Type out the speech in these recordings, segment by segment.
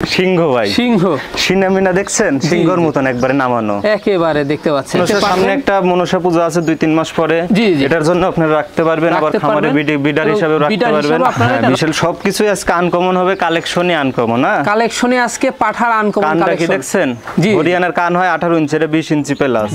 সিংহ ভাই, সিংহ সিনামিনা দেখছেন, সিংহর মতন একবারে নামানো, একেবারে দেখতে পাচ্ছেন। সামনে একটা মনসা পূজা আছে 2-3 মাস পরে, এটার জন্য আপনারা রাখতে পারবেন, আবার খামারে বিডার হিসেবে রাখতে পারবেন। বিশাল সবকিছু আজকে আনকমন হবে, কালেকশনই আনকমন। না কালেকশনে আজকে পাঠার আনকমন কালেকশন। কানটা কি দেখছেন? হরিয়ানার কান হয় 18 ইঞ্চি, 20 ইঞ্চি প্লাস।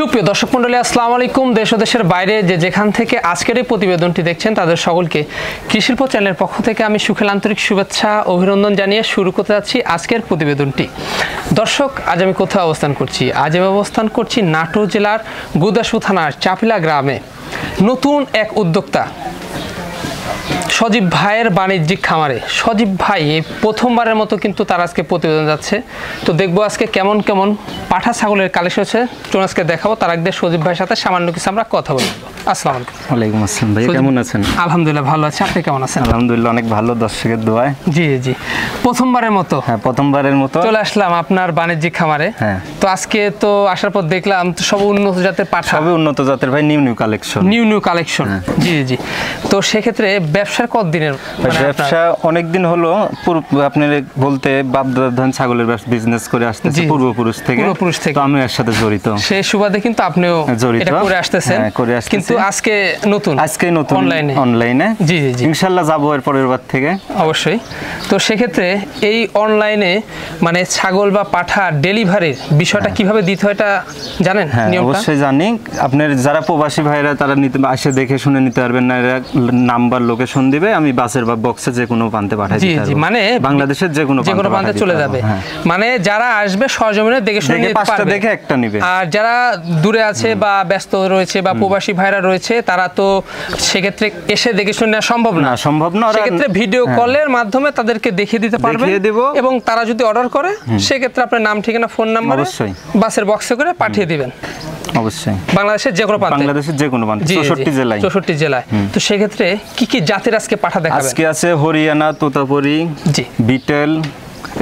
সুপ্রিয় দর্শক মণ্ডলী, আসসালামু আলাইকুম। দেশ ও দেশের বাইরে যে যেখান থেকে আজকের এই প্রতিবেদনটি দেখছেন তাদের সকলকে কৃষিল্প চ্যানেলের পক্ষ থেকে আমি সুখেল আন্তরিক শুভেচ্ছা অভিনন্দন জানিয়ে শুরু করতে যাচ্ছি আজকের প্রতিবেদনটি। দর্শক, আজ আমি কোথায় অবস্থান করছি? আজ আমি অবস্থান করছি নাটোর জেলার গুদাসপুর থানার চাপিলা গ্রামে। নতুন এক উদ্যোক্তা সজীব ভাইয়ের বাণিজ্যিক খামারে। সজীব ভাই এই প্রথমবারের মতো কিন্তু তার আজকে প্রতিবেদন যাচ্ছে। তো দেখবো আজকে কেমন কেমন পাঠা ছাগলের কালেকশন আছে, চলুন আজকে দেখাবো। তার আগে সজীব ভাইয়ের সাথে সামান্য কিছু আমরা কথা বলবো। আসসালামু আলাইকুম। ওয়ালাইকুম আসসালাম ভাই, কেমন আছেন? আলহামদুলিল্লাহ ভালো আছি, আপনি কেমন আছেন? আলহামদুলিল্লাহ অনেক ভালো, দর্শকের দোয়ায়। জি জি, প্রথমবারের মতো। হ্যাঁ, প্রথমবারের মতো চলে আসলাম আপনার বাণিজ্যিক খামারে। হ্যাঁ, তো আজকে তো আসার পর দেখলাম তো সব উন্নত জাতের পাঠা, সবই উন্নত জাতের ভাই, নিউ কালেকশন। New collection. জি জি। তো সেক্ষেত্রে ব্যবসার কতদিনের? ব্যবসা অনেকদিন হলো, আপনি বলতে বাপ দাদা ছাগলের বিজনেস করে আসতেছে পূর্বপুরুষ থেকে। তো আমি এর সাথে জড়িত, সেই সুবাদে কিন্তু আপনিও এটা করে আসতেছেন। কিন্তু আজকে নতুন অনলাইনে। জি জি, ইনশাআল্লাহ যাবো এর পরের বার থেকে অবশ্যই। তো সেক্ষেত্রে এই অনলাইনে মানে ছাগল বা পাঠা ডেলিভারির বিষয়টা কিভাবে দিতে হয় এটা জানেন? হ্যাঁ, অবশ্যই জানি। আপনার যারা প্রবাসী ভাইরা তারা নিতে আসে, দেখে শুনে নিতে পারবেন না। এরা নাম্বার লোকেশন দিবে, আমি বাসের বা বক্সে যে কোনো প্রান্তে পাঠাই দিতে পারবো। মানে বাংলাদেশের যে কোনো প্রান্তে চলে যাবে। মানে যারা আসবে সরজমিনে দেখে শুনে নিতে পারবে, দেখে একটা নিবে। আর যারা দূরে আছে বা ব্যস্ত রয়েছে বা প্রবাসী ভাইরা রয়েছে, তারা তো সেক্ষেত্রে এসে দেখে শুনে নেওয়া সম্ভব না। সেক্ষেত্রে ভিডিও কলের মাধ্যমে তাদেরকে দেখিয়ে দিতে পারবে, এবং তারা যদি অর্ডার করে সেক্ষেত্রে আপনার নাম, ঠিকানা, ফোন নাম্বার বাসের বক্সে করে পাঠিয়ে দিবেন। অবশ্যই বাংলাদেশের যে কোনো প্রান্তে, 64 জেলায়। তো সেক্ষেত্রে কি কি জাতের আজকে পাঠা দেখাবেন? আজকে আছে হরিয়ানা, তোতাপুরি, বিটেল,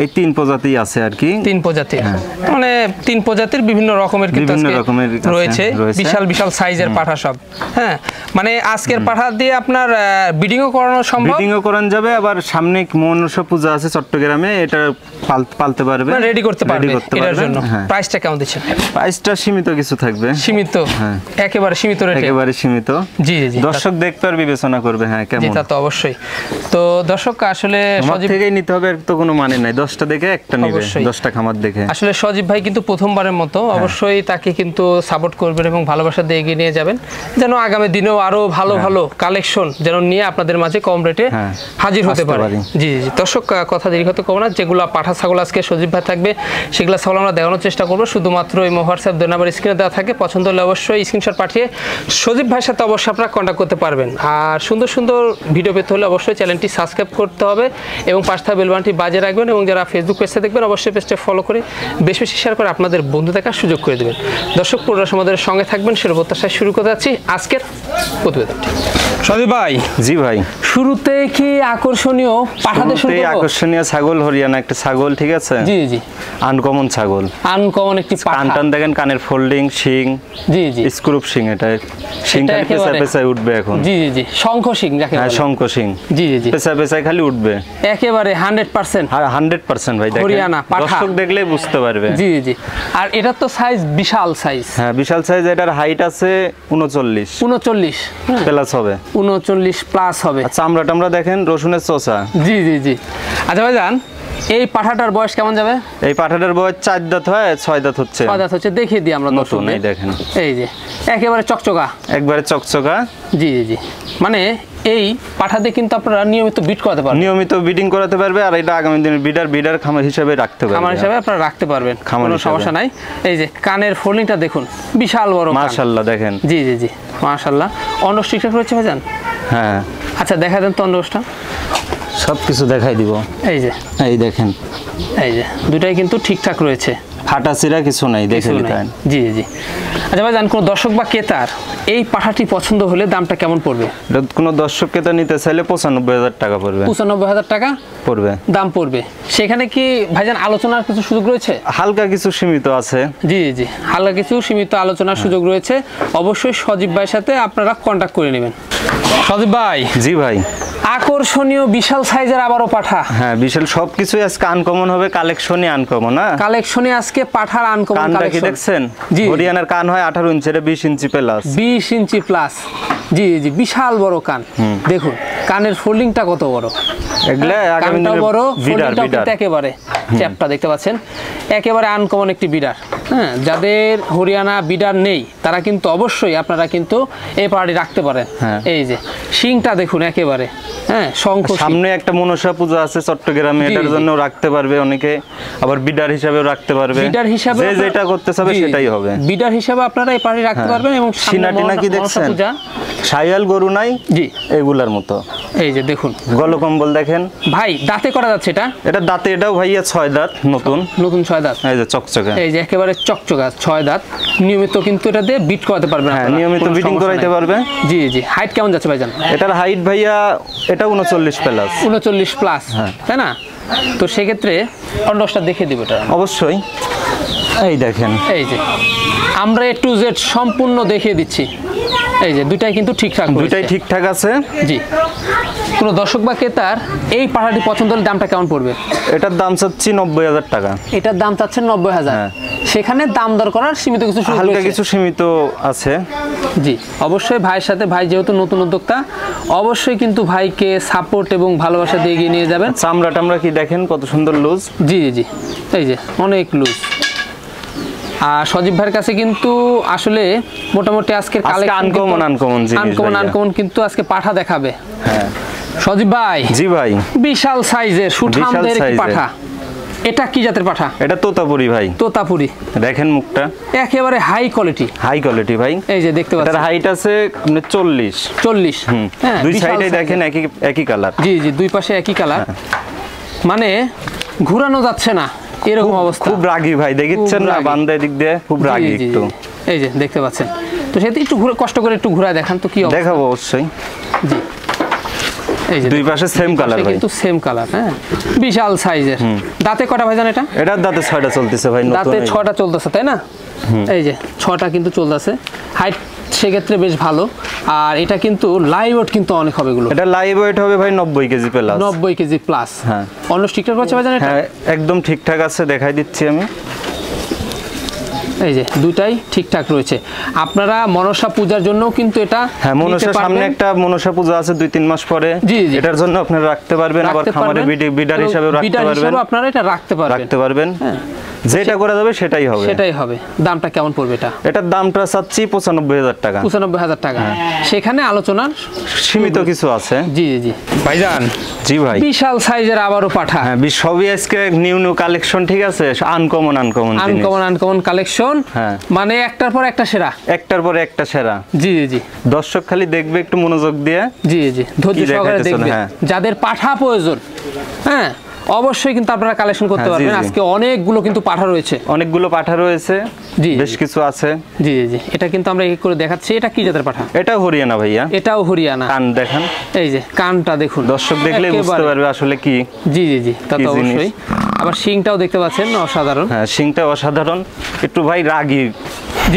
এই 3 প্রজাতি আছে আর কি। 3 প্রজাতি, মানে 3 প্রজাতির বিভিন্ন রকমের কিন্তু রয়েছে, বিশাল বিশাল সাইজের পাঠা সব। হ্যাঁ, মানে আজকের পাঠা দিয়ে আপনার ব্রিডিংও করানো সম্ভব, ব্রিডিংও করানো যাবে। আবার সামনে মনসা পূজা আছে চট্টগ্রামে, এটা পালতে পারবে, রেডি করতে পারবে। এর জন্য প্রাইসটা কেমন দিচ্ছেন? প্রাইসটা সীমিত কিছু থাকবে, সীমিত, একেবারে সীমিত রেট, একেবারে সীমিত। জি জি, দর্শক দেখতে আর বিবেচনা করবে। হ্যাঁ, কেমন? তা তো অবশ্যই। তো দর্শক আসলে সজীব থেকেই নিতে হবে তো কোনো মানে নাই, 10টা দেখে একটা নিবে, 10টা খামার দেখে। আসলে সজীব ভাই কিন্তু প্রথমবারের মতো, অবশ্যই তাকে কিন্তু সাপোর্ট করবেন এবং ভালোবাসা দিয়ে এগিয়ে নিয়ে যাবেন, যেন আগামী দিনেও আরো ভালো ভালো কালেকশন যেন নিয়ে আপনাদের মাঝে কম রেটে হাজির হতে পারে। জি জি, দর্শক কথা দীর্ঘত করব না। যেগুলো পাঠা ছাগল আজকে সজীব ভাই থাকবে, সেগুলো ছাগল আমরা দেখানোর চেষ্টা করবো। শুধুমাত্র এই হোয়াটসঅ্যাপ নাম্বার স্ক্রিনে দেওয়া থাকে, পছন্দ হলে অবশ্যই স্ক্রিনশট পাঠিয়ে সজীব ভাইয়ের সাথে অবশ্যই আপনারা কন্ট্যাক্ট করতে পারবেন। আর সুন্দর সুন্দর ভিডিও পেতে হলে অবশ্যই চ্যানেলটি সাবস্ক্রাইব করতে হবে এবং পাশে থাকা বেল বাটনটি বাজিয়ে রাখবেন, এবং যারা ফেসবুক পেজটা দেখবেন অবশ্যই পেজটা ফলো করে বেশি বেশি শেয়ার করে আপনাদের বন্ধু দেখার সুযোগ করে দেবেন। দর্শক, পুরো আমাদের সঙ্গে থাকবেন, সেটা প্রত্যাশায় শুরু করতে যাচ্ছি আজকের প্রতিবেদনটি। সজীব ভাই। জি ভাই, শুরুতে কি আকর্ষণীয় পাঠাতে শুরু করব? আকর্ষণীয় ছাগল, হরিয়ানা একটা ছাগল, ঠিক আছে? জি জি, আনকমন ছাগল, আনকমন একটি পাঠা। কান দেখেন, কানের ফোল্ডিং, শিং, জি জি, স্ক্রুপ শিং, এটা শিংটা পেছায় উঠবে এখন। জি জি, শঙ্খ শিং যাকে বলে। হ্যাঁ, শঙ্খ শিং। জি জি, পেছায় খালি উঠবে, একেবারে 100%। 100% ভাই, দেখেন হরিয়ানা পাঠা, দর্শক দেখলেই বুঝতে পারবে। জি জি, আর এটা তো সাইজ বিশাল সাইজ। হ্যাঁ, বিশাল সাইজ। এটার হাইট আছে 39 প্লাস হবে, 39 প্লাস হবে। আচ্ছা, আমরা দেখেন রসুনের চোষা। জি জি জি। আচ্ছা ভাই জান, এই পাঠাটার বয়স কেমন যাবে? এই পাঠাটার বয়স 4 দাঁত হয়, 6 দাঁত হচ্ছে। 6 দাঁত হচ্ছে, দেখিয়ে দিই আমরা নতুন। এই দেখেন, এই যে একেবারে চকচকা, একবারে চকচকা। জি জি জি, মানে এই পাঠাতে কিন্তু আপনারা নিয়মিত বিট করাতে পারবেন, নিয়মিত বিডিং করাতে পারবে। আর এটা আগামী দিনের বিডার খামার হিসেবে রাখতে পারবে, খামার হিসেবে আপনারা রাখতে পারবেন, কোনো সমস্যা নাই। এই যে কানের ফোল্ডিংটা দেখুন, বিশাল বড়, মাশাআল্লাহ দেখেন। জি জি জি, মাশাআল্লাহ। অন্ডস ঠিকঠাক রয়েছে ভাইজান? হ্যাঁ। আচ্ছা দেখা দেন তো অন্ডসটা, সবকিছু দেখাই দিব। এই যে, এই দেখেন, এই যে দুটাই কিন্তু ঠিকঠাক রয়েছে, ফাটা চিরা কিছু নাই, দেখে নিতেন। জি জি। আচ্ছা ভাইজান, কোন দর্শক বা ক্রেতার এই পাঠাটি পছন্দ হলে দামটা কেমন পড়বে? কোন দর্শক ক্রেতা নিতে চাইলে 95,000 টাকা পড়বে। 95,000 টাকা পড়বে, দাম পড়বে। সেখানে কি ভাইজান আলোচনার কিছু সুযোগ রয়েছে? হালকা কিছু সীমিত আছে। জি জি, হালকা কিছু সীমিত আলোচনার সুযোগ রয়েছে। অবশ্যই সজীব ভাইয়ের সাথে আপনারা কন্ট্যাক্ট করে নেবেন। সজীব ভাই। জি ভাই। আকর্ষণীয় বিশাল সাইজের আবারও পাঠা। হ্যাঁ, বিশাল, সবকিছুই আজকে আনকমন হবে, কালেকশনই আনকমন। না কালেকশনে আজকে পাঠার আনকমন কালেকশন। কানটা কি দেখছেন? জি, হরিয়ানার কান হয় 18 ইঞ্চি, এটা 20 ইঞ্চি প্লাস। 20 ইঞ্চি প্লাস। জি জি, বিশাল বড় কান। দেখুন কানের ফোল্ডিংটা কত বড়, এগুলা আগামী দিনে বড়, ফোল্ডিংটাও কিন্তু একেবারে চ্যাপটা দেখতে পাচ্ছেন, একেবারে আনকমন একটি বিডার। হ্যাঁ, যাদের হরিয়ানা বিডার নেই তারা কিন্তু অবশ্যই আপনারা কিন্তু এই পাড়াটি রাখতে পারেন। এই যে শিংটা দেখুন একেবারে, হ্যাঁ, শঙ্খ। সামনে একটা মনসা পূজা আছে চট্টগ্রামে, এটার জন্য রাখতে পারবে অনেকে, আবার বিডার হিসাবেও রাখতে পারবে। বিডার হিসাবে যে যেটা করতে চাবে সেটাই হবে। বিডার হিসাবে আপনারা এই পাড়াটি রাখতে পারবেন। এবং সিনাটিনা কি দেখছেন? শায়াল গরু নাই, জি, এগুলার মতো। এই যে দেখুন গলকম্বল দেখেন ভাই, দাঁতে করা যাচ্ছে এটা? এটা দাঁতে, এটাও ভাইয়া 6 দাঁত, নতুন 6 দাঁত। এই যে চকচকা, এই যে একেবারে চকচকা 6 দাঁত। নিয়মিত কিন্তু এটা দিয়ে বিট করাতে পারবেন। হ্যাঁ, নিয়মিত বিটিং করাইতে পারবে। জি জি। হাইট কেমন যাচ্ছে ভাইজান? এটার হাইট ভাইয়া এটা 39 প্লাস। 39 প্লাস, তাই না? তো সেক্ষেত্রে অন্ডসটা দেখে দিব এটা অবশ্যই। এই দেখেন, এই যে আমরা A to Z সম্পূর্ণ দেখিয়ে দিচ্ছি। এই যে দুটাই কিন্তু ঠিকঠাক, দুটাই ঠিকঠাক আছে। জি। কোন দর্শক বা ক্রেতার এই পাঠাটি পছন্দ হলে দামটা কেমন পড়বে? এটার দাম চাচ্ছি 90,000 টাকা। এটার দাম চাচ্ছেন 90,000। সেখানে দাম দর করার সীমিত কিছু, হালকা কিছু সীমিত আছে। জি, অবশ্যই ভাইয়ের সাথে, ভাই যেহেতু নতুন উদ্যোক্তা, অবশ্যই কিন্তু ভাইকে সাপোর্ট এবং ভালোবাসা দিয়ে এগিয়ে নিয়ে যাবেন। চামড়া টামড়া কি দেখেন কত সুন্দর লুজ। জি জি, এই যে অনেক লুজ। আর সজীব ভাইয়ের কাছে কিন্তু আসলে মোটামুটি আজকের আনকমন কিন্তু আজকে পাঠা দেখাবে। হ্যাঁ সজীব ভাই। জি ভাই। বিশাল সাইজের সুঠামদের পাঠা। এটা কি জাতের পাঠা? এটা তোতাপুরি ভাই। তোতাপুরি, দেখেন মুখটা একেবারে হাই কোয়ালিটি। হাই কোয়ালিটি ভাই। এই যে দেখতে পাচ্ছেন, এটার হাইট আছে আপনার 40। হ্যাঁ, দুই সাইডে দেখেন একই কালার। জি জি, দুই পাশে একই কালার, মানে ঘোরানো যাচ্ছে না এরকম অবস্থা। খুব রাগী ভাই, দেখিচ্ছেন না বান্দার দিক দিয়ে, খুব রাগী একটু। এই যে দেখতে পাচ্ছেন, তো সেটা একটু কষ্ট করে একটু ঘুরায় দেখান তো কি অবস্থা। দেখাবো অবশ্যই। জি, এই যে দুই পাশে সেম কালার ভাই, কিন্তু সেম কালার। হ্যাঁ, বিশাল সাইজের। দাঁতে কটা ভাইজান এটা? এটার দাঁতে 6টা চলতেছে ভাই। দাঁতে 6টা চলতেছে, তাই না? এই যে 6টা কিন্তু চলতেছে। হাইট সেক্ষেত্রে বেশ ভালো। আর এটা কিন্তু লাইভ ওয়েট কিন্তু অনেক হবে এগুলো। এটা লাইভ ওয়েট হবে ভাই 90 কেজি প্লাস। 90 KG plus. হ্যাঁ, অন্য ঠিকঠাক আছে ভাইজান এটা? হ্যাঁ, একদম ঠিকঠাক আছে, দেখাই দিচ্ছি আমি। এই যে দুটাই ঠিকঠাক রয়েছে। আপনারা মনসা পূজার জন্য কিন্তু এটা, হ্যাঁ, মনসার সামনে একটা মনসা পূজা আছে 2-3 মাস পরে। এটার জন্য আপনারা রাখতে পারবেন, আবার খামারে বিডার হিসেবে রাখতে পারবেন। আপনারা এটা রাখতে পারবেন। হ্যাঁ, যেটা করা যাবে সেটাই হবে। সেটাই হবে। দামটা কেমন পড়বে এটা? এটার দামটা চাচ্ছি 95,000 টাকা। 95,000 টাকা। সেখানে আলোচনার সীমিত কিছু আছে। জি জি ভাইজান। জি ভাই। বিশাল সাইজের আবারও পাঠা। হ্যাঁ, সবই আজকে নিউ কালেকশন, ঠিক আছে? Uncommon collection. হ্যাঁ, মানে একটার পর একটা সেরা, একটার পর একটা সেরা। জি জি। দর্শক খালি দেখবে একটু মনোযোগ দিয়ে। জি জি, ধৈর্য সহকারে দেখবে। যাদের পাঠা প্রয়োজন, হ্যাঁ, অবশ্যই কিন্তু আপনারা কালেকশন করতে পারবেন। আজকে অনেকগুলো কিন্তু পাঠা রয়েছে, জি, বেশ কিছু আছে। জি জি, এটা কিন্তু আমরা এক করে দেখাচ্ছি। এটা কি জাতের পাঠা? এটা হরিয়ানা ভাইয়া। এটাও হরিয়ানা। কান দেখেন, এই যে কানটা দেখুন, দর্শক দেখলে বুঝতে পারবে আসলে কি। জি জি জি, তা তো অবশ্যই। আবার শিংটাও দেখতে পাচ্ছেন, অসাধারণ। হ্যাঁ, শিংটা অসাধারণ, একটু ভাই রাগী।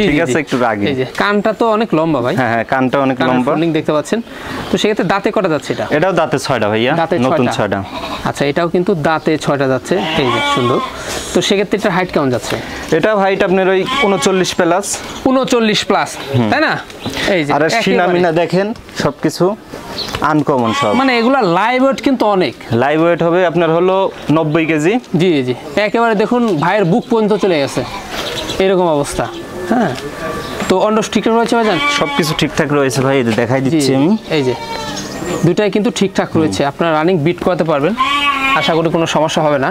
ঠিক আছে, একটু রাগী। এই যে কানটা তো অনেক লম্বা ভাই। হ্যাঁ হ্যাঁ, কানটা অনেক লম্বা। ফোল্ডিং দেখতে পাচ্ছেন। তো সেক্ষেত্রে দাঁতে কটা যাচ্ছে এটা? এটাও দাঁতে 6টা ভাইয়া, নতুন 6টা। আচ্ছা, এটাও কিন্তু দাঁতে 6টা যাচ্ছে। এই যে সুন্দর। তো সেক্ষেত্রে এটার হাইট কেমন যাচ্ছে? এটাও হাইট আপনার ওই 39 প্লাস। 39 প্লাস, তাই না? এই যে আর সিনামিনা দেখেন সবকিছু। আনকমন সব, মানে এগুলা লাইভ ওয়েট কিন্তু অনেক, লাইভ ওয়েট হবে আপনার হলো 90 কেজি। জি জি, একেবারে দেখুন ভাইয়ের বুক পর্যন্ত চলে গেছে, এরকম অবস্থা। হ্যাঁ, তো অন্য ঠিকঠাক রয়েছে ভাইজান? সবকিছু ঠিকঠাক রয়েছে ভাই, দেখাই দিচ্ছি আমি। এই যে দুটাই কিন্তু ঠিকঠাক রয়েছে, আপনারা রানিং বিট করাতে পারবেন, আশা করি কোনো সমস্যা হবে না।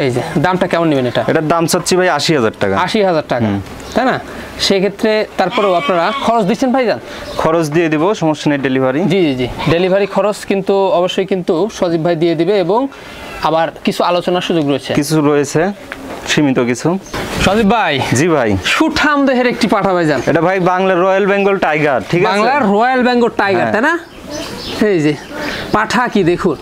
এই যে দামটা কেমন নেবেন এটা? এটার দাম চাচ্ছি ভাই 80,000 টাকা। 80,000 টাকা, তাই না? সেক্ষেত্রে তারপরেও আপনারা খরচ দিচ্ছেন ভাইজান? খরচ দিয়ে দিব, সমস্যা নেই, ডেলিভারি। জি জি জি, ডেলিভারি খরচ কিন্তু অবশ্যই কিন্তু সজীব ভাই দিয়ে দিবে, এবং আবার কিছু আলোচনার সুযোগ রয়েছে, কিছু রয়েছে সীমিত কিছু। সজীব ভাই। জি ভাই। সুঠাম দেহের একটি পাঠা ভাইজান, এটা ভাই বাংলার রয়্যাল বেঙ্গল টাইগার, ঠিক আছে? বাংলার রয়্যাল বেঙ্গল টাইগার, তাই না? এই যে পাঠা কি দেখুন,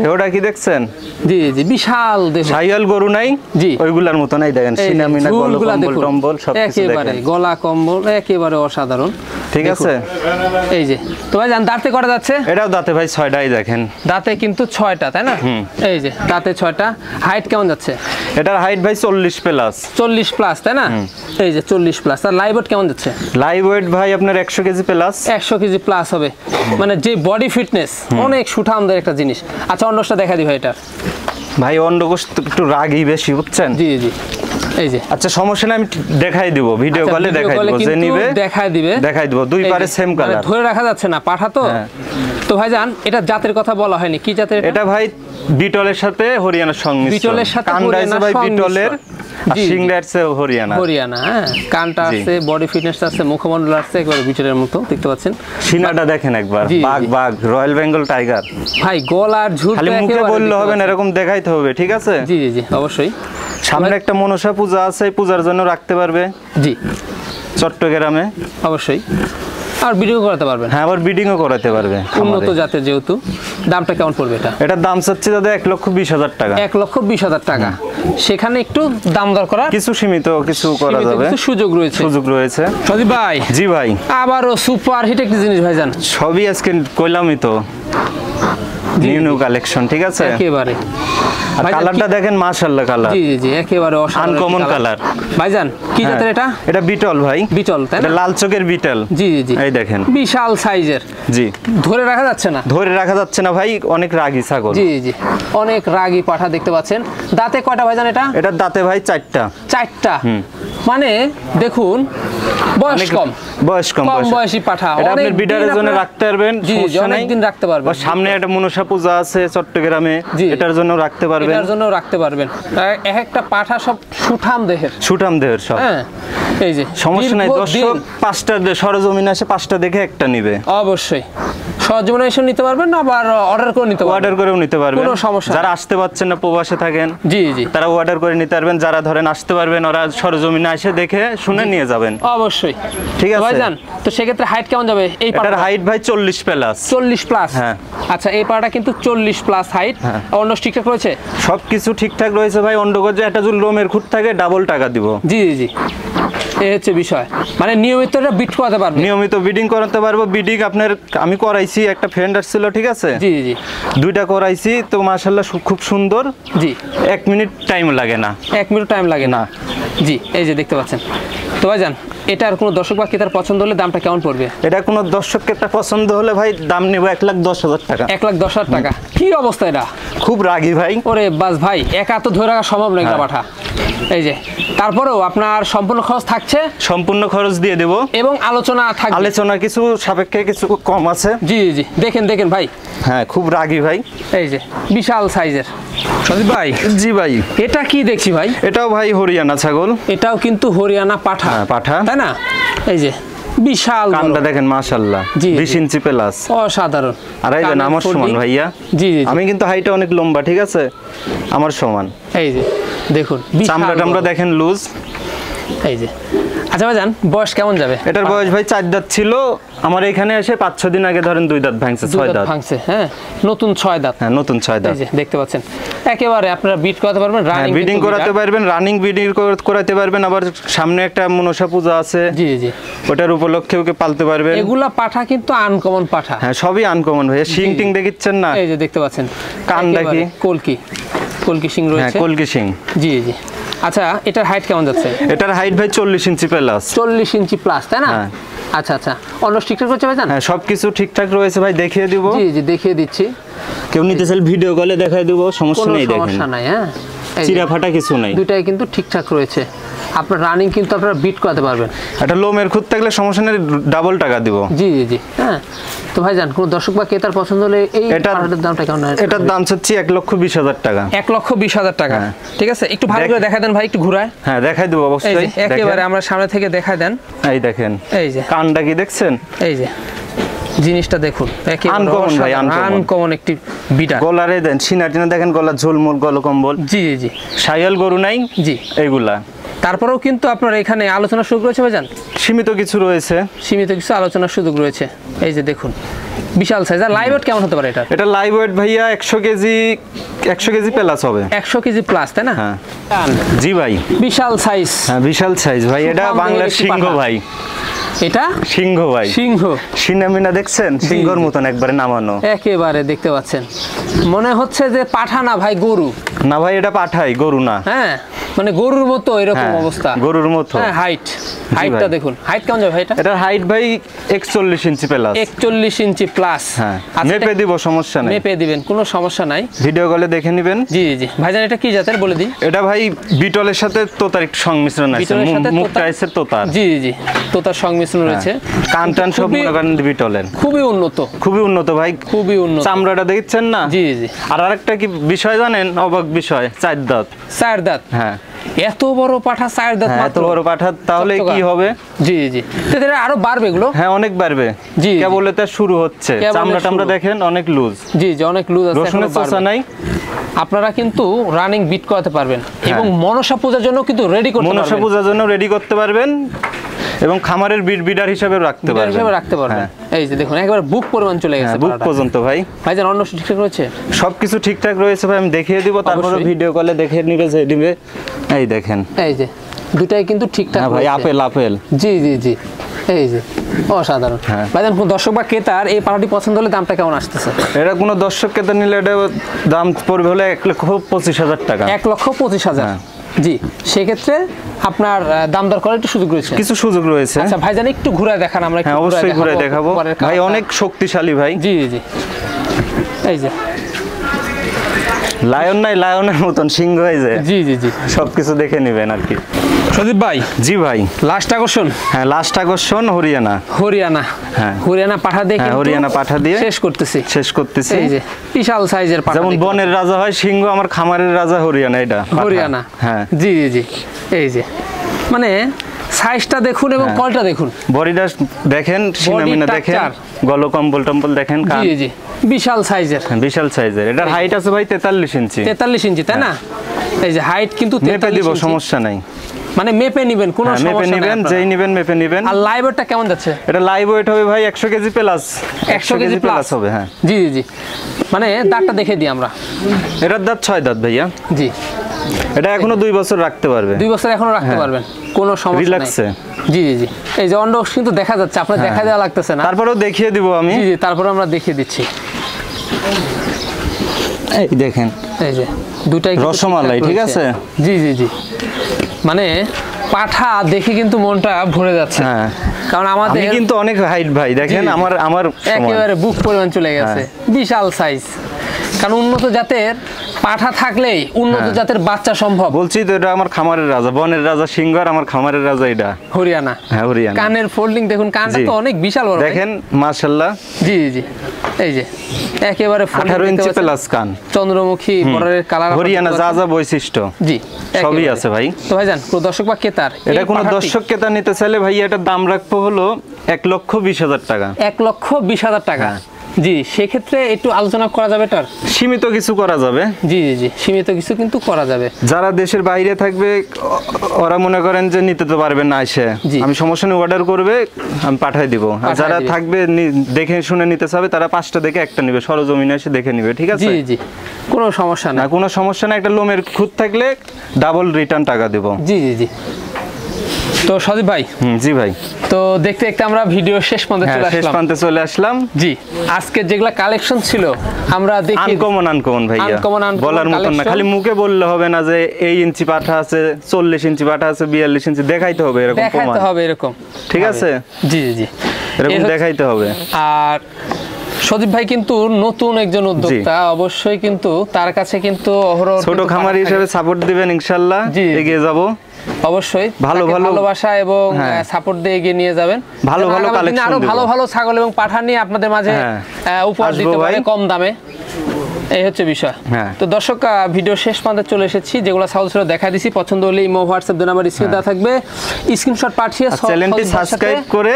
দেহটা কি দেখছেন? জি জি, বিশাল দেহ। শাহিওয়াল গরু নাই জি, ওইগুলার মতো নাই, দেখেন সিনা মিনা গলা কম্বল সব কিছু একেবারে, গলা কম্বল একেবারে অসাধারণ, ঠিক আছে? এই যে তো ভাই জান, দাঁতে করা যাচ্ছে? এটাও দাঁতে ভাই 6টাই, দেখেন দাঁতে কিন্তু 6টা, তাই না? এই যে দাঁতে 6টা। হাইট কেমন যাচ্ছে? এটার হাইট ভাই 40 প্লাস। 40 প্লাস, তাই না? এই যে 40 প্লাস। আর লাইভ ওয়েট কেমন যাচ্ছে? লাইভ ওয়েট ভাই আপনার 100 কেজি প্লাস। 100 কেজি প্লাস হবে, মানে যে বডি ফিটনেস, অনেক সুঠামদের একটা জিনিস। আচ্ছা, অন্যটা দেখা দি ভাই। এটা ভাই অন্ডকোষ একটু রাগই বেশি, বুঝছেন? জি জি, এই যে আচ্ছা সমস্যা নাই, আমি দেখাই দিব, ভিডিও কলে দেখাই দিব, যে নিবে দেখাই দিব, দুই পারে সেম কালার, ধরে রাখা যাচ্ছে না, পাঠা তো। তো ভাইজান, এটা জাতের কথা বলা হয়নি, কি জাতের এটা? ভাই বিটলের সাথে হরিয়ানার সংমিশ্রণ। বিটলের সাথে কানডা ভাই বিটলের, আর সিংড়া আছে হরিয়ানা। হরিয়ানা, হ্যাঁ, কানটা আছে, বডি ফিটনেস আছে, মুখমণ্ডল আছে একেবারে বিটলের মতো, দেখতে পাচ্ছেন? সিনাটা দেখেন একবার, বাঘ বাঘ, রয়্যাল বেঙ্গল টাইগার। ভাই গলার ঝুল খালি মুখে বললে হবে না, এরকম দেখাইতে হবে, ঠিক আছে? জি জি, অবশ্যই। সামনে একটা মনসা পূজা আছে, পূজার জন্য রাখতে পারবে। জি, চট্টগ্রামে অবশ্যই। আর বিডিং করাতে পারবেন? হ্যাঁ, আবার বিডিংও করাতে পারবে। উন্নত জাতের যেহেতু। দামটা কেমন পড়বে এটা? এটার দাম চাচ্ছি দাদা 1,20,000 টাকা। 1,20,000 টাকা। সেখানে একটু দাম দর করা, কিছু সীমিত কিছু করা যাবে, কিছু সুযোগ রয়েছে। সুযোগ রয়েছে। সজীব ভাই। জি ভাই। আবারও সুপার হিট একটি জিনিস ভাইজান, সবই আজকে কইলামই তো, নিউ নিউ কালেকশন, ঠিক আছে? একেবারে কালারটা দেখেন, মাশাআল্লাহ কালার। জি জি, একেবারে আনকমন কালার। ভাইজান কি জাতের এটা? এটা বিটল ভাই। বিটল, তাই না? এটা লাল চোখের বিটল। জি জি, এই দেখেন বিশাল সাইজের। জি, ধরে রাখা যাচ্ছে না, ধরে রাখা যাচ্ছে না ভাই, অনেক রাগী ছাগল। জি জি, অনেক রাগী পাঠা দেখতে পাচ্ছেন। দাঁতে কয়টা ভাইজান এটা? এটার দাঁতে ভাই 4টা। 4টা, মানে দেখুন বয়স কম, কম বয়সী পাঠা। এটা আপনি বিডারের জন্য রাখতে পারবেন, সমস্যা নাই, অনেক দিন রাখতে পারবেন। সামনে একটা মনসা পূজা আছে চট্টগ্রামে, এটার জন্য রাখতে পারবেন, এটার জন্য রাখতে পারবেন। এক একটা পাঠা সব সুঠাম দেহের, সুঠাম দেহের সব। হ্যাঁ, এই যে সমস্যা নাই, দর্শক 5টা সরজমিনে আসে, 5টা দেখে একটা নিবে। অবশ্যই সরজমিনে এসে নিতে পারবেন, আবার অর্ডার করে নিতে পারবেন, অর্ডার করেও নিতে পারবেন, কোনো সমস্যা। যারা আসতে পারছেন না, প্রবাসে থাকেন, জি জি, তারা অর্ডার করে নিতে পারবেন। যারা ধরেন আসতে পারবেন, ওরা সরজমিনে এসে দেখে শুনে নিয়ে যাবেন। অবশ্যই, ঠিক আছে ভাইজান। তো সেক্ষেত্রে হাইট কেমন যাবে এই পাটার? হাইট ভাই 40 প্লাস। 40 প্লাস, হ্যাঁ। আচ্ছা, এই পাটা কিন্তু 40 প্লাস হাইট। অন্য ঠিকঠাক রয়েছে? সবকিছু ঠিকঠাক রয়েছে ভাই। অন্ডগজে একটা যদি লোমের খুঁট থাকে, ডাবল টাকা দিব। জি জি, এই হচ্ছে বিষয়, মানে নিয়মিত বিট করাতে পারবে, নিয়মিত বিডিং করাতে পারবো। বিডিং আপনার আমি করাইছি, একটা ফ্রেন্ড আসছিল, ঠিক আছে? জি জি, 2টা করাইছি, তো মাশাআল্লাহ খুব সুন্দর। জি, 1 মিনিট টাইম লাগে না, 1 মিনিট টাইম লাগে না। জি, এই যে দেখতে পাচ্ছেন। তো ভাইজান, এটার কোনো দর্শক বা ক্রেতার পছন্দ হলে দামটা কেমন পড়বে? এটা কোনো দর্শক ক্রেতা পছন্দ হলে ভাই দাম নেব 1,10,000 টাকা। 1,10,000 টাকা। কি অবস্থা এটা? খুব রাগী ভাই। ওরে বাস ভাই, একা তো ধরে রাখা সম্ভব নয় পাঠা। এই যে, তারপরেও আপনার সম্পূর্ণ খরচ থাকছে? সম্পূর্ণ খরচ দিয়ে দেব, এবং আলোচনা থাকবে, আলোচনা কিছু সাপেক্ষে কিছু কম আছে। জি জি, দেখেন দেখেন ভাই। হ্যাঁ, খুব রাগী ভাই। এই যে বিশাল সাইজের। সজীব ভাই। জি ভাই। এটা কি দেখছি ভাই? এটাও ভাই হরিয়ানা ছাগল। এটাও কিন্তু হরিয়ানা পাঠা। পাঠা, তাই না? এই যে বিশাল, কানটা দেখেন মাশাআল্লাহ, 20 ইঞ্চি প্লাস, অসাধারণ। আর এই যে আমার সমান ভাইয়া। জি জি, আমি কিন্তু হাইটে অনেক লম্বা, ঠিক আছে? আমার সমান। এই যে দেখুন, চামড়াটা আমরা দেখেন লুজ। এই যে, আচ্ছা ভাইজান, বয়স কেমন যাবে? এটার বয়স ভাই 4 দাঁত ছিল, আমার এখানে এসে 5-6 দিন আগে ধরেন 2 দাঁত ভাঙছে, 6 দাঁত ভাঙছে। হ্যাঁ, নতুন 6 দাঁত। হ্যাঁ, নতুন 6 দাঁত। এই যে দেখতে পাচ্ছেন, একেবারে আপনারা বিট করাতে পারবেন, রানিং বিডিং করাতে পারবেন, রানিং বিডিং করাতে পারবেন। আবার সামনে একটা মনসা পূজা আছে, জি জি, ওটার উপলক্ষেও পালতে পারবেন। এগুলা পাঠা কিন্তু আনকমন পাঠা। হ্যাঁ, সবই আনকমন ভাই। শিং টিং দেখিচ্ছেন না? এই যে দেখতে পাচ্ছেন, কানটা কি কলকি শিং রয়েছে। হ্যাঁ, কলকি শিং। জি জি, আচ্ছা, এটার হাইট কেমন যাচ্ছে? এটার হাইট ভাই 40 ইঞ্চি প্লাস। 40 ইঞ্চি প্লাস, তাই না? আচ্ছা আচ্ছা, অন্য ঠিকঠাক রয়েছে ভাইজান? হ্যাঁ সবকিছু ঠিকঠাক রয়েছে ভাই, দেখিয়ে দিব। জি জি দেখিয়ে দিচ্ছি। কেউ নিতে চাইলে ভিডিও কলে দেখাই দেব, সমস্যা নেই। দেখেন সমস্যা নাই। হ্যাঁ চিরা ফাটা কিছু নাই, দুটাই কিন্তু ঠিকঠাক রয়েছে। আপনার রানিং কিন্তু আপনারা বিট করাতে পারবেন। এটা লোমের খুঁত থাকলে সমস্যা নেই, ডাবল টাকা দিব। জি জি জি। হ্যাঁ তো ভাইজান কোন দর্শক বা ক্রেতার পছন্দ হলে এই পাঠাটার দামটা কেমন? এটার দাম চাচ্ছি 1,20,000 টাকা। 1,20,000 টাকা। ঠিক আছে, একটু ভালো করে দেখাই দেন ভাই, একটু ঘুরায়। হ্যাঁ দেখাই দেব অবশ্যই, একেবারে আমরা সামনে থেকে দেখাই দেন। এই দেখেন, এই যে কানটা কি দেখছেন? এই যে জিনিসটা দেখুন, আনকমন ভাই, আনকমন একটি বিডার। গলারে দেন, সিনাটিনা দেখেন, গলা ঝোলমোল, গলকম্বল। জি জি জি। শাইয়াল গরু নাই জি এইগুলা। তারপরেও কিন্তু আপনার এখানে আলোচনা সুযোগ রয়েছে ভাইজান, সীমিত কিছু রয়েছে, সীমিত কিছু আলোচনার সুযোগ রয়েছে। এই যে দেখুন বিশাল সাইজ। আর লাইভ ওয়েট কেমন হতে পারে এটা? এটা লাইভ ওয়েট ভাইয়া 100 কেজি প্লাস হবে। 100 কেজি প্লাস, তাই না? হ্যাঁ জি ভাই, বিশাল সাইজ। হ্যাঁ বিশাল সাইজ ভাই, এটা বাংলার সিংহ ভাই। এটা সিংহ ভাই, সিংহ। সিনামিনা দেখছেন, সিংহর মতন একবারে নামানো, একেবারে দেখতে পাচ্ছেন। মনে হচ্ছে যে পাঠা না ভাই, গরু। না ভাই এটা পাঠাই, গরু না। হ্যাঁ মানে গরুর মতো এরকম অবস্থা, গরুর মতো। হ্যাঁ হাইটটা দেখুন, হাইট কেমন যাবে ভাই এটা? এটার হাইট ভাই 41 ইঞ্চি প্লাস। 41 ইঞ্চি প্লাস। হ্যাঁ মেপে দিব, সমস্যা নাই। মেপে দিবেন, কোনো সমস্যা নাই, ভিডিও কলে দেখে নেবেন। জি জি। ভাইজান এটা কি জাতের বলে দিই? এটা ভাই বিটলের সাথে তোতার একটু সংমিশ্রণ আছে, মুখটা আছে তোতার। জি জি, তোতার সংমিশ্রণ রয়েছে। কান টান সব মনে করেন বিটলের, খুবই উন্নত, খুবই উন্নত ভাই, খুবই উন্নত। চামড়াটা দেখছেন না? জি জি। আর আরেকটা কি বিষয় জানেন, অবাক বিষয়, 4 দাঁত। 4 দাঁত? হ্যাঁ। এত বড় পাঠা 4 দাঁত মাত্র? এত বড় পাঠা তাহলে কি হবে? জি জি। তো এটা আরো বাড়বে এগুলো? হ্যাঁ অনেক বাড়বে। জি, কেবল এটা শুরু হচ্ছে। চামড়াটা আমরা দেখেন অনেক লুজ। জি জি, অনেক লুজ আছে, রসুনের চোষা নাই। আপনারা কিন্তু রানিং বিট করাতে পারবেন এবং মনসা পূজার জন্য কিন্তু রেডি করতে পারবেন। মনসা পূজার জন্য রেডি করতে পারবেন এবং খামারের বিডার হিসেবে রাখতে পারবেন। এই যে দেখুন একেবারে বুক পরিমাণ চলে গেছে, বুক পর্যন্ত ভাই। ভাইজান অন্য ঠিকঠাক রয়েছে? সবকিছু ঠিকঠাক রয়েছে ভাই, আমি দেখিয়ে দিব, তারপরে ভিডিও কলে দেখে নিবে। এই দেখেন, এই যে দুটাই কিন্তু ঠিকঠাক ভাই, আপেল। জি জি জি, এই যে অসাধারণ। ভাইজান কোন দর্শক বা ক্রেতার এই পাড়াটি পছন্দ হলে দামটা কেমন আসতেছে? এটা কোনো দর্শক ক্রেতা নিলে এটা দাম পড়বে হলে 1,25,000 টাকা। 1,25,000। জি, সেক্ষেত্রে আপনার দাম দর করার একটু সুযোগ রয়েছে, কিছু সুযোগ রয়েছে। আচ্ছা ভাইজান একটু ঘুরায় দেখান, আমরা একটু অবশ্যই ঘুরায় দেখাবো ভাই, অনেক শক্তিশালী ভাই। জি জি, এই যে লায়ন নাই, লায়নের মতন সিংহ হয়েছে। জি জি জি, সবকিছু দেখে নেবেন আর কি। সদীপ ভাই। জি ভাই, লাস্ট আকর্ষণ। হ্যাঁ লাস্ট আকর্ষণ হরিয়ানা। হ্যাঁ হরিয়ানা পাঠা দিয়ে, হরিয়ানা পাঠা দিয়ে শেষ করতেছি। এই যে বিশাল সাইজের পাঠা, যেমন বনের রাজা হয় সিংহ, আমার খামারের রাজা হরিয়ানা। এটা হরিয়ানা। হ্যাঁ জি জি জি, এই যে মানে সাইজটা দেখুন এবং কলটা দেখুন, বডিটা দেখেন, সিনামিনা দেখেন, গলকম্বল টম্বল দেখেন। জি জি, বিশাল সাইজের, বিশাল সাইজের। এটার হাইট আছে ভাই 43 ইঞ্চি। 43 ইঞ্চি, তাই না? এই যে হাইট কিন্তু 43 দিব, সমস্যা নাই। মানে মেপে নেবেন, কোনো সমস্যা নেই, যেই নেবেন মেপে নেবেন। আর লাইভ ওয়েটটা কেমন যাচ্ছে? এটা লাইভ ওয়েট হবে ভাই 100 কেজি প্লাস। 100 কেজি প্লাস হবে। হ্যাঁ জি জি, মানে দাঁতটা দেখে দিই আমরা। এটার দাঁত 6 দাঁত ভাইয়া। জি, এটা এখনো 2 বছর রাখতে পারবে। 2 বছর এখনো রাখতে পারবেন, কোনো সমস্যা নেই, রিল্যাক্সে। জি জি জি, এই যে অন্ড কিন্তু দেখা যাচ্ছে, আপনার দেখা দেওয়া লাগতেছে না, তারপরেও দেখিয়ে দিব আমি। জি জি, তারপরে আমরা দেখিয়ে দিচ্ছি। এই দেখেন, এই যে দুটাই রসমালাই, ঠিক আছে? জি জি জি, মানে পাঠা দেখে কিন্তু মনটা ভরে যাচ্ছে। হ্যাঁ, কারণ আমাদের কিন্তু অনেক হাইট ভাই, দেখেন আমার একেবারে বুক পরিমাণ চলে গেছে, বিশাল সাইজ। কারণ উন্নত জাতের পাঠা থাকলেই উন্নত জাতের বাচ্চা সম্ভব। বলছি তো, এটা আমার খামারের রাজা, বনের রাজা সিংহ, আর আমার খামারের রাজা এটা হরিয়ানা। হ্যাঁ হরিয়ানা। কানের ফোল্ডিং দেখুন, কানটা তো অনেক বিশাল বড় দেখেন, মাশাআল্লাহ। জি জি, এই যে একেবারে 18 ইঞ্চি প্লাস কান, চন্দ্রমুখী বর্ডারের কালার, হরিয়ানা যা যা বৈশিষ্ট্য জি সবই আছে ভাই। তো ভাইজান কোন দর্শক বা ক্রেতার, এটা কোন দর্শক ক্রেতা নিতে চাইলে ভাই এটার দাম রাখবো হলো 1,20,000 টাকা। 1,20,000 টাকা। জি, সেক্ষেত্রে একটু আলোচনা করা যাবে, এটার সীমিত কিছু করা যাবে। জি জি জি, সীমিত কিছু কিন্তু করা যাবে। যারা দেশের বাইরে থাকবে ওরা মনে করেন যে নিতে তো পারবে না, এসে আমি সমস্যা নেই, অর্ডার করবে, আমি পাঠাই দিব। আর যারা থাকবে দেখে শুনে নিতে চাবে, তারা 5টা দেখে একটা নিবে, সরজমিনে এসে দেখে নিবে, ঠিক আছে? জি জি, কোনো সমস্যা না, কোনো সমস্যা না। একটা লোমের খুঁত থাকলে ডাবল রিটার্ন টাকা দেব। জি জি জি, তো সজীব ভাই, জি ভাই, তো দেখতে দেখতে আমরা ভিডিও শেষ প্রান্তে চলে আসলাম। জি, আজকে যেগুলা কালেকশন ছিল আমরা দেখি আনকমন ভাইয়া, বলার মতন না, খালি মুখে বললে হবে না যে এই ইঞ্চি পাঠা আছে, 40 ইঞ্চি পাঠা আছে, 42 ইঞ্চি, দেখাইতে হবে এরকম, ঠিক আছে? জি জি, এরকম দেখাইতে হবে। আর সজীব ভাই কিন্তু নতুন একজন উদ্যোক্তা, অবশ্যই কিন্তু তার কাছে কিন্তু ছোট খামারি হিসেবে সাপোর্ট দিবেন, ইনশাআল্লাহ এগিয়ে যাব। অবশ্যই ভালোবাসা এবং সাপোর্ট দিয়ে এগিয়ে নিয়ে যাবেন। ভালো কালেকশন, আরো ভালো ছাগল এবং পাঠা নিয়ে আপনাদের মাঝে উপহার দিতে পারে কম দামে, এই হচ্ছে বিষয়। তো দর্শক, ভিডিও শেষ পর্যন্ত চলে এসেছি। যেগুলো ছাগল ছিল দেখা দিছি, পছন্দ হলে ইমো, হোয়াটসঅ্যাপ দুই নাম্বার স্ক্রিনে দেওয়া থাকবে, স্ক্রিনশট পাঠিয়ে চ্যানেলটি সাবস্ক্রাইব করে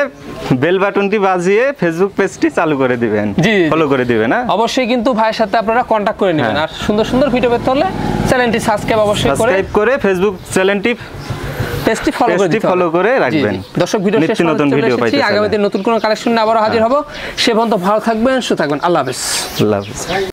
বেল বাটনটি বাজিয়ে ফেসবুক পেজটি চালু করে দিবেন, ফলো করে দিবেন। অবশ্যই কিন্তু ভাইয়ের সাথে আপনারা কন্টাক্ট করে নেবেন। আর সুন্দর ভিডিও পেতে হলে চ্যানেলটি সাবস্ক্রাইব অবশ্যই করে ফেসবুক চ্যানেলটি পেজটি ফলো করে রাখবেন। দর্শক, ভিডিও শেষ পর্যন্ত চলে এসেছি। আগামীতে নতুন কোনো কালেকশন নিয়ে আবারও হাজির হব। সে পর্যন্ত ভালো থাকবেন, সুস্থ থাকবেন। আল্লাহ হাফেজ।